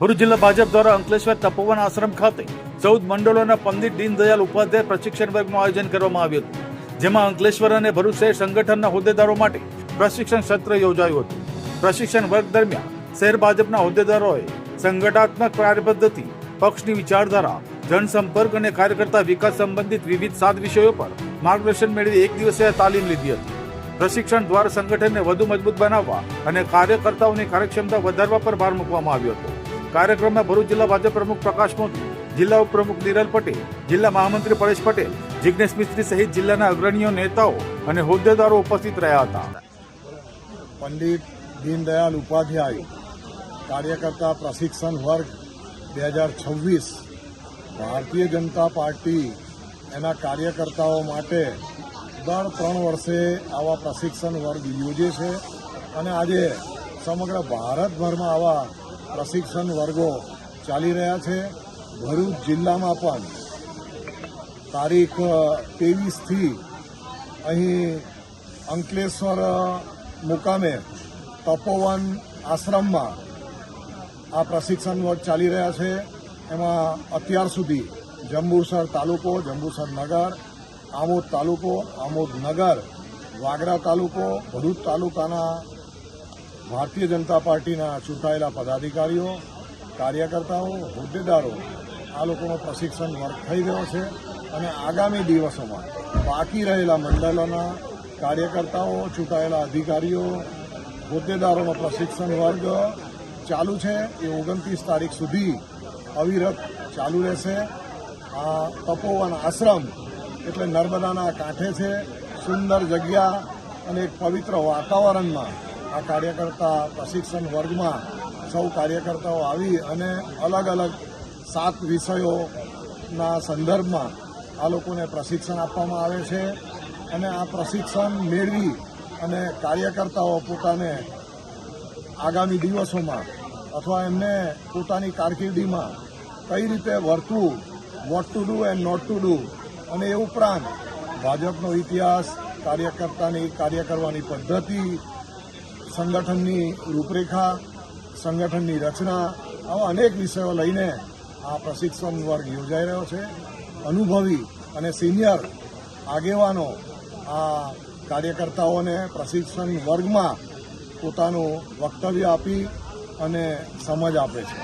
ભરૂચ જિલ્લા ભાજપ દ્વારા અંકલેશ્વર તપોવન આશ્રમ ખાતે 14 મંડળોના પંડિત દીનદયાળ ઉપાધ્યાય પ્રશિક્ષણ વર્ગનું આયોજન કરવામાં આવ્યું હતું, જેમાં અંકલેશ્વર અને ભરૂચ શહેર સંગઠનના હોદ્દેદારો માટે પ્રશિક્ષણ સત્ર યોજાયું હતું। પ્રશિક્ષણ વર્ગ દરમિયાન શહેર ભાજપના હોદ્દેદારોએ સંગઠનાત્મક કાર્યપદ્ધતિ, પક્ષની વિચારધારા, જનસંપર્ક અને કાર્યકર્તા વિકાસ સંબંધિત વિવિધ 7 વિષયો પર માર્ગદર્શન મેળવી એક દિવસીય તાલીમ લીધી હતી। પ્રશિક્ષણ દ્વારા સંગઠનને વધુ મજબૂત બનાવવા અને કાર્યકર્તાઓની કાર્યક્ષમતા વધારવા પર ભાર મૂકવામાં આવ્યો હતો। કાર્યક્રમમાં ભરૂચ જિલ્લા ભાજપ પ્રમુખ પ્રકાશ મોદી, જિલ્લા ઉપપ્રમુખ નિરલ પટેલ, જિલ્લા મહામંત્રી પરેશ પટેલ, જિગ્નેશ મિસ્ત્રી સહિત જિલ્લાના અગ્રણીઓ, નેતાઓ અને હોદ્દેદારો ઉપસ્થિત રહ્યા હતા। પંડિત દીનદયાળ ઉપાધ્યાય કાર્યકર્તા પ્રશિક્ષણ વર્ગ 2026 ભારતીય જનતા પાર્ટી એના કાર્યકર્તાઓ માટે દર 3 વર્ષે આવા પ્રશિક્ષણ વર્ગ યોજે છે અને આજે સમગ્ર ભારતભરમાં આવા પ્રશિક્ષણ વર્ગો ચાલી રહ્યા છે। ભરૂચ જિલ્લામાં પણ તારીખ 23થી અહીં અંકલેશ્વર મુકામે તપોવન આશ્રમમાં આ પ્રશિક્ષણ વર્ગ ચાલી રહ્યા છે। એમાં અત્યાર સુધી જંબુસર તાલુકો, જંબુસર નગર, આમોદ તાલુકો, આમોદ નગર, વાગરા તાલુકો, ભરૂચ તાલુકાના ભારતીય જનતા પાર્ટીના ચૂંટાયેલા પદાધિકારીઓ, કાર્યકર્તાઓ, હોદ્દેદારો આ લોકોનો પ્રશિક્ષણ વર્ગ થઈ ગયો છે અને આગામી દિવસોમાં બાકી રહેલા મંડળોના કાર્યકર્તાઓ, ચૂંટાયેલા અધિકારીઓ, હોદ્દેદારોનો પ્રશિક્ષણ વર્ગ ચાલુ છે। એ 29 તારીખ સુધી અવિરત ચાલુ રહેશે। આ તપોવન આશ્રમ એટલે નર્મદાના કાંઠે છે, સુંદર જગ્યા અને એક પવિત્ર વાતાવરણમાં આ કાર્યકર્તા પ્રશિક્ષણ વર્ગમાં સૌ કાર્યકર્તાઓ આવી અને અલગ અલગ 7 વિષયોના સંદર્ભમાં આ લોકોને પ્રશિક્ષણ આપવામાં આવે છે અને આ પ્રશિક્ષણ મેળવી અને કાર્યકર્તાઓ પોતાને આગામી દિવસોમાં અથવા એમને પોતાની કારકિર્દીમાં કઈ રીતે વર્તવું, what to do and not to do, અને એ ઉપરાંત ભાજપનો ઇતિહાસ, કાર્યકર્તાની કાર્ય કરવાની પદ્ધતિ, સંગઠનની રૂપરેખા, સંગઠનની રચના, આવા અનેક વિષયો લઈને આ પ્રશિક્ષણ વર્ગ યોજાઈ રહ્યો છે। અનુભવી અને સિનિયર આગેવાનો આ કાર્યકર્તાઓને પ્રશિક્ષણ વર્ગમાં પોતાનું વક્તવ્ય આપી અને સમજ આપે છે।